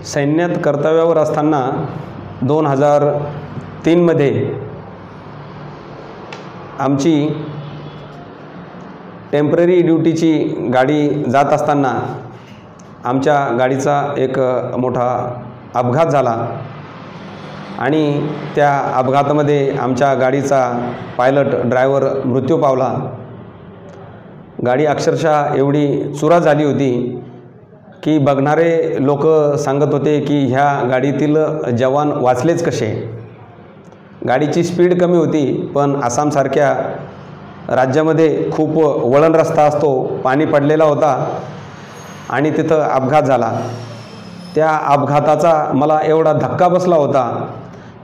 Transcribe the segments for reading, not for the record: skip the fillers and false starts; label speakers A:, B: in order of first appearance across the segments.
A: सैन्यात कर्तव्यावर असताना 2003मध्ये आमची टेम्पररी ड्यूटीची गाडी जात असताना आमच्या गाडीचा एक मोठा अपघात झाला आणि त्या अपघातामध्ये आमच्या गाडीचा पायलट ड्रायव्हर मृत्यू पावला। गाडी अक्षरशः एवढी चुरा झाली होती की बघणारे लोक सांगत होते की ह्या गाडीतील जवान वाचलेच कसे। गाडीची स्पीड कमी होती, पण आसामसारख्या राज्यामध्ये खूप वळण रस्ता असतो, पाणी पडलेला होता आणि तिथं अपघात झाला। त्या अपघाताचा मला एवढा धक्का बसला होता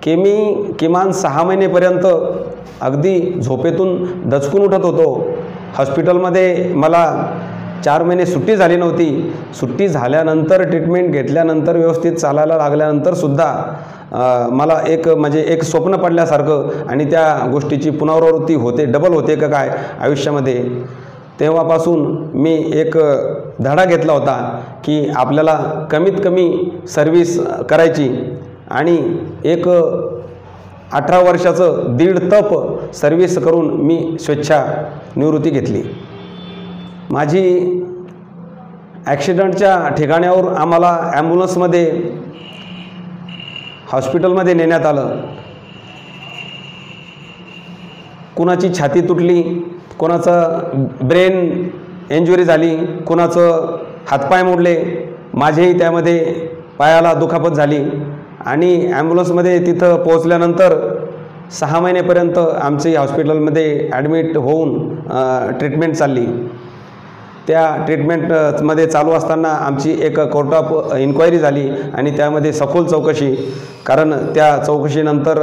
A: की मी किमान 6 महिनेपर्यंत अगदी झोपेतून दचकून उठत होतो। हॉस्पिटलमध्ये मला 4 महिने सुट्टी झाली नव्हती। सुट्टी झाल्यानंतर ट्रीटमेंट घेतल्यानंतर व्यवस्थित चालायला लागल्यानंतर सुद्धा मला एक स्वप्न पडल्यासारखं आणि त्या गोष्टीची पुनरावृत्ती होते, डबल होते का काय आयुष्यामध्ये। तेव्हापासून मी एक धडा घेतला होता की आपल्याला कमीत कमी सर्व्हिस करायची आणि एक 18 वर्षाचं दीड तप सर्व्हिस करून मी स्वेच्छा निवृत्ती घेतली। माझी ॲक्सिडेंटच्या ठिकाणावर आम्हाला ॲम्ब्युलन्समध्ये हॉस्पिटलमध्ये नेण्यात आलं। कुणाची छाती तुटली, कोणाचं ब्रेन इंजुरी झाली, कुणाचं हातपाय मोडले, माझेही त्यामध्ये पायाला दुखापत झाली आणि ॲम्ब्युलन्समध्ये तिथं पोहोचल्यानंतर 6 महिनेपर्यंत आमची हॉस्पिटलमध्ये ॲडमिट होऊन ट्रीटमेंट चालली। त्या ट्रीटमेंटमध्ये चालू असताना आमची एक कोर्ट ऑफ इन्क्वायरी झाली आणि त्यामध्ये सखोल चौकशी, कारण त्या चौकशीनंतर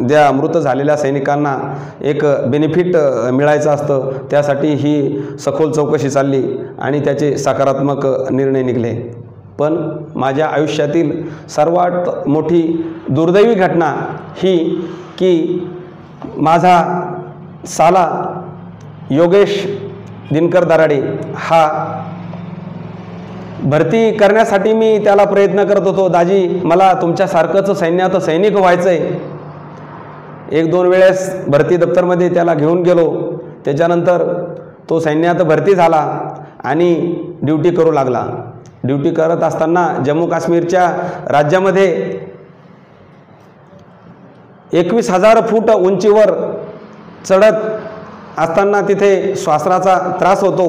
A: ज्या मृत झालेल्या सैनिकांना एक बेनिफिट मिळायचं असतं, त्यासाठी ही सखोल चौकशी चालली आणि त्याचे सकारात्मक निर्णय निघाले। पण माझ्या आयुष्यातील सर्वात मोठी दुर्दैवी घटना ही की माझा साला योगेश दिनकर दराडे हा भरती करण्यासाठी मी त्याला प्रयत्न करत होतो, दाजी मला तुमच्यासारखंच सैन्यात सैनिक व्हायचं आहे। 1-2 वेळेस भरती दप्तरमध्ये त्याला घेऊन गेलो। त्याच्यानंतर तो सैन्यात भरती झाला आणि ड्युटी करू लागला। ड्युटी करत असताना जम्मू काश्मीरच्या राज्यामध्ये 21,000 फूट उंचीवर चढत असताना तिथे श्वासाचा त्रास होतो।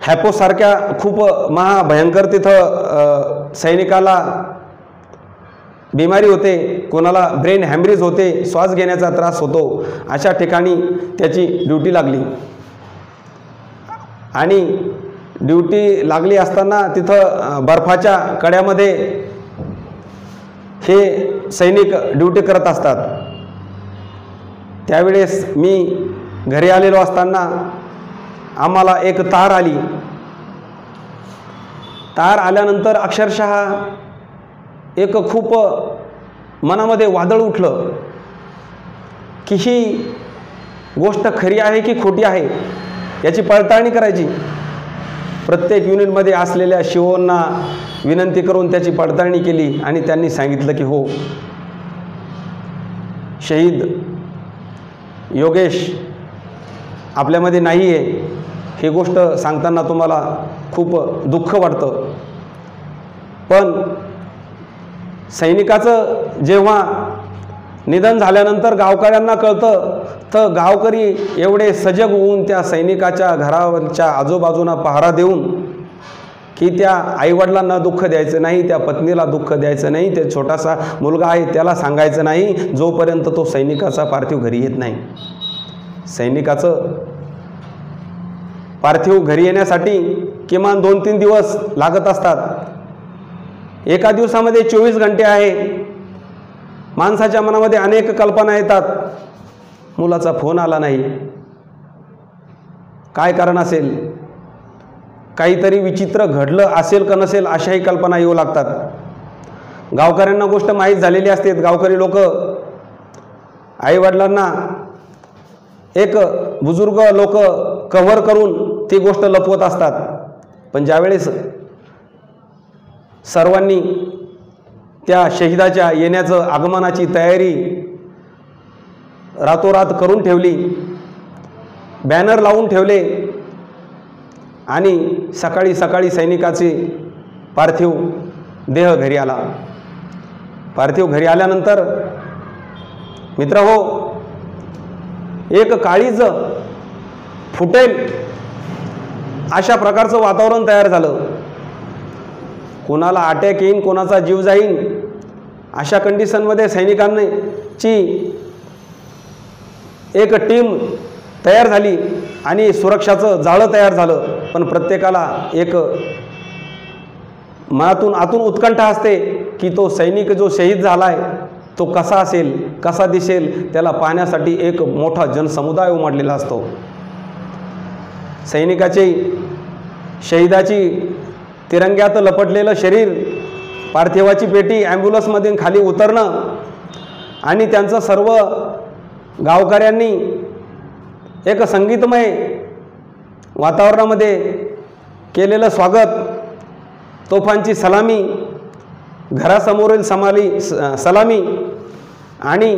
A: हॅपोसारख्या खूप महाभयंकर तिथं सैनिकाला बिमारी होते, कोणाला ब्रेन हॅमरेज होते, श्वास घेण्याचा त्रास होतो। अशा ठिकाणी त्याची ड्युटी लागली आणि ड्युटी लागली असताना तिथं बर्फाच्या कड्यामध्ये हे सैनिक ड्युटी करत असतात। त्यावेळेस मी घरी आलेलो असताना आम्हाला एक तार आली। तार आल्यानंतर अक्षरशः एक खूप मनामध्ये वादळ उठलं की ही गोष्ट खरी आहे की खोटी आहे, याची पडताळणी करायची। प्रत्येक युनिटमध्ये असलेल्या शिवोंना विनंती करून त्याची पडताळणी केली आणि त्यांनी सांगितलं की हो, शहीद योगेश आपल्यामध्ये नाही आहे। ही गोष्ट सांगताना तुम्हाला खूप दुःख वाटतं, पण सैनिकाचं जेव्हा निधन झाल्यानंतर गावकऱ्यांना कळतं, तर गावकरी एवढे सजग होऊन त्या सैनिकाच्या घराच्या आजूबाजूला पहारा देऊन की त्या आईवडिलांना दुःख द्यायचं नाही, त्या पत्नीला दुःख द्यायचं नाही, ते छोटासा मुलगा आहे त्याला सांगायचं नाही जोपर्यंत तो सैनिकाचा पार्थिव घरी येत नाही। सैनिकाचं पार्थिव घरी येण्यासाठी किमान 2-3 दिवस लागत असतात। एका दिवसामध्ये 24 घंटे आहे। माणसाच्या मनामध्ये अनेक कल्पना येतात। मुलाचा फोन आला नाही, काय कारण असेल, काहीतरी विचित्र घडलं असेल का नसेल, अशाही कल्पना येऊ लागतात। गावकऱ्यांना गोष्ट माहीत झालेली असते। गावकरी लोक आईवडिलांना एक बुजुर्ग लोक कव्हर करून ती गोष्ट लपवत असतात। पण ज्यावेळेस सर्वांनी त्या शहीदाच्या येण्याचं आगमनाची तयारी रातोरात करून ठेवली, बॅनर लावून ठेवले आणि सकाळी सकाळी सैनिकाचे पार्थिव देह घरी आला। पार्थिव घरी आल्यानंतर मित्रहो, एक काळीज फुटेल अशा प्रकारचं वातावरण तयार झालं। कोणाला अटॅक येईन, कोणाचा जीव जाईन अशा कंडिशनमध्ये सैनिकांची एक टीम तयार झाली आणि सुरक्षाचं जाळं तयार झालं। पण प्रत्येकाला एक मनातून आतून उत्कंठा असते की तो सैनिक जो शहीद झाला आहे तो कसा असेल, कसा दिसेल, त्याला पाहण्यासाठी एक मोठा जनसमुदाय उमटलेला असतो। सैनिकाची, शहीदाची तिरंग्यात लपटलेलं शरीर, पार्थिवाची पेटी ॲम्ब्युलन्समधून खाली उतरणं आणि त्यांचं सर्व गावकऱ्यांनी एक संगीतमय वातावरणामध्ये केलेलं स्वागत, तोफांची सलामी, घरासमोरील सलामी आणि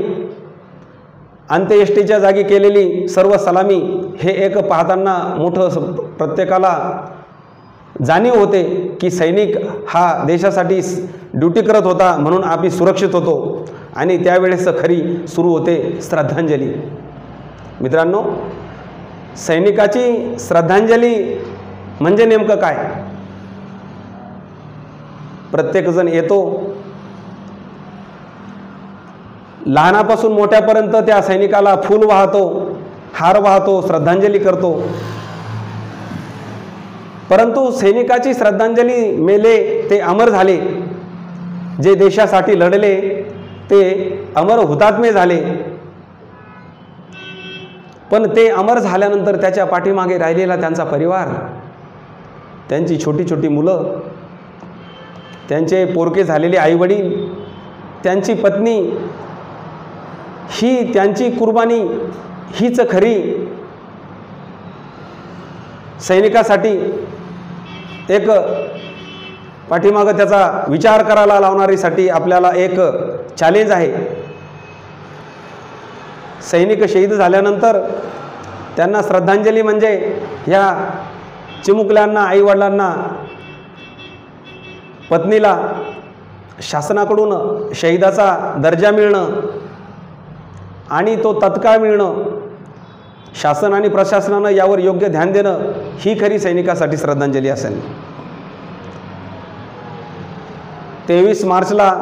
A: अंत्येष्टीच्या जागी केलेली सर्व सलामी, हे एक पाहताना मोठं प्रत्येकाला जाणीव होते की सैनिक हा देशासाठी ड्युटी करत होता, म्हणून आम्ही सुरक्षित होतो। आणि त्यावेळेस खरी सुरू होते श्रद्धांजली। मित्रांनो, सैनिकाची श्रद्धांजली म्हणजे नेमकं काय? प्रत्येकजण येतो, लहानापासून मोठ्यापर्यंत त्या सैनिकाला फूल वाहतो, हार वाहतो, श्रद्धांजली करतो। परंतु सैनिकाची श्रद्धांजली मेले ते अमर झाले, जे देशासाठी लढले ते अमर हुतात्मे झाले। पण ते अमर झाल्यानंतर त्याच्या पाठीमागे राहिलेला त्यांचा परिवार, त्यांची छोटी छोटी मुलं, त्यांचे पोरके झालेले आईवडील, त्यांची पत्नी, ही त्यांची कुर्बानी हीच खरी सैनिकासाठी एक पाठीमागं त्याचा विचार करायला लावणारीसाठी आपल्याला एक चॅलेंज आहे। सैनिक शहीद झाल्यानंतर त्यांना श्रद्धांजली म्हणजे ह्या चिमुकल्यांना, आईवडिलांना, पत्नीला शासनाकडून शहीदाचा दर्जा मिळणं आणि तो तत्काळ मिळणं, शासन आणि प्रशासनानं यावर योग्य ध्यान देणं, ही खरी सैनिकासाठी श्रद्धांजली असेल। 23 मार्चला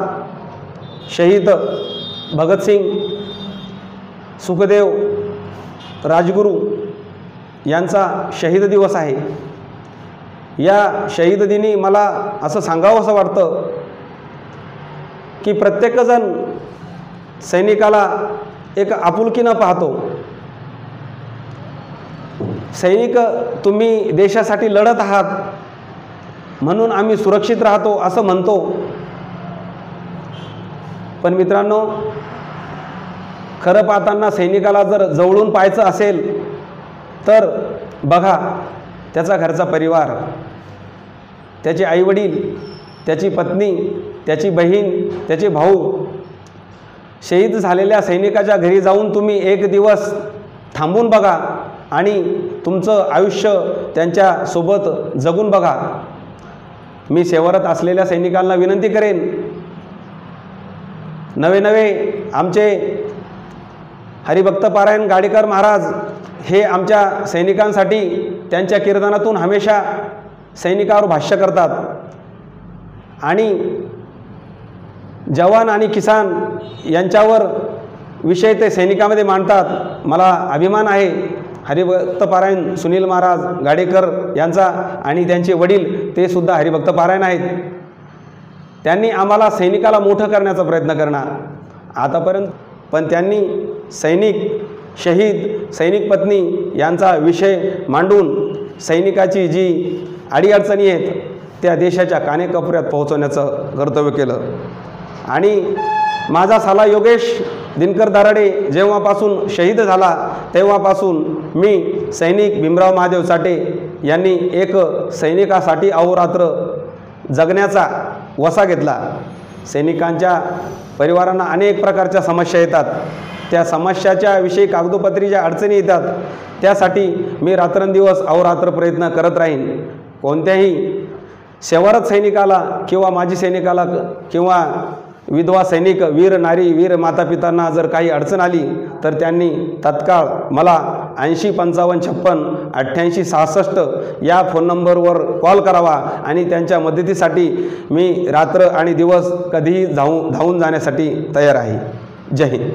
A: शहीद भगतसिंग, सुखदेव, राजगुरू यांचा शहीद दिवस आहे। या शहीद दिनी मला असं सांगावंसं वाटतं की प्रत्येकजण सैनिकाला एक आपुलकीनं पाहतो। सैनिक, तुम्ही देशासाठी लढत आहात म्हणून आम्ही सुरक्षित राहतो असं म्हणतो। पण मित्रांनो, खरं पाहताना सैनिकाला जर जवळून पाहायचं असेल तर बघा, त्याचा घरचा परिवार, त्याचे आईवडील, त्याची पत्नी, त्याची बहीण, त्याचे भाऊ, शहीद झालेल्या सैनिकाच्या घरी जाऊन तुम्ही एक दिवस थांबून बघा आणि तुमचं आयुष्य त्यांच्यासोबत जगून बघा। मी सेवारत असलेल्या सैनिकांना विनंती करेन, नवे नवे आमचे हरिभक्त पारायण गाडेकर महाराज हे आमच्या सैनिकांसाठी त्यांच्या कीर्तनातून हमेशा सैनिकावर भाष्य करतात आणि जवान आणि किसान यांच्यावर विषय ते सैनिकामध्ये मांडतात। मला अभिमान आहे हरिभक्त पारायण सुनील महाराज गाडेकर यांचा आणि त्यांचे वडील ते सुद्धा हरिभक्त पारायण आहेत। त्यांनी आम्हाला सैनिकाला मोठं करण्याचा प्रयत्न करणार आतापर्यंत, पण त्यांनी सैनिक, शहीद, सैनिक पत्नी यांचा विषय मांडून सैनिकाची जी अडीअडचणी आहेत त्या देशाच्या कानेकोपऱ्यात पोहोचवण्याचं कर्तव्य केलं। आणि माझा साला योगेश दिनकर दाराडे जेव्हापासून शहीद झाला तेव्हापासून मी सैनिक भीमराव महादेव साठे यांनी एक सैनिकासाठी अहोरात्र जगण्याचा वसा घेतला. सैनिकांच्या परिवारांना अनेक प्रकारच्या समस्या येतात. त्या समस्याच्या विषयी कागदोपत्री ज्या अडचणी येतात त्यासाठी मी रात्रंदिवस अहोरात्र प्रयत्न करत राहीन. कोणत्याही सेवारत सैनिकाला किंवा माजी सैनिकाला किंवा विधवा सैनिक, वीर नारी, वीर मातापितांना जर काही अडचण आली तर त्यांनी तत्काळ मला 80 55 56 88 66 या फोन नंबरवर कॉल करावा आणि त्यांच्या मदतीसाठी मी रात्र आणि दिवस कधीही धावून जाण्यासाठी तयार आहे. जय हिंद.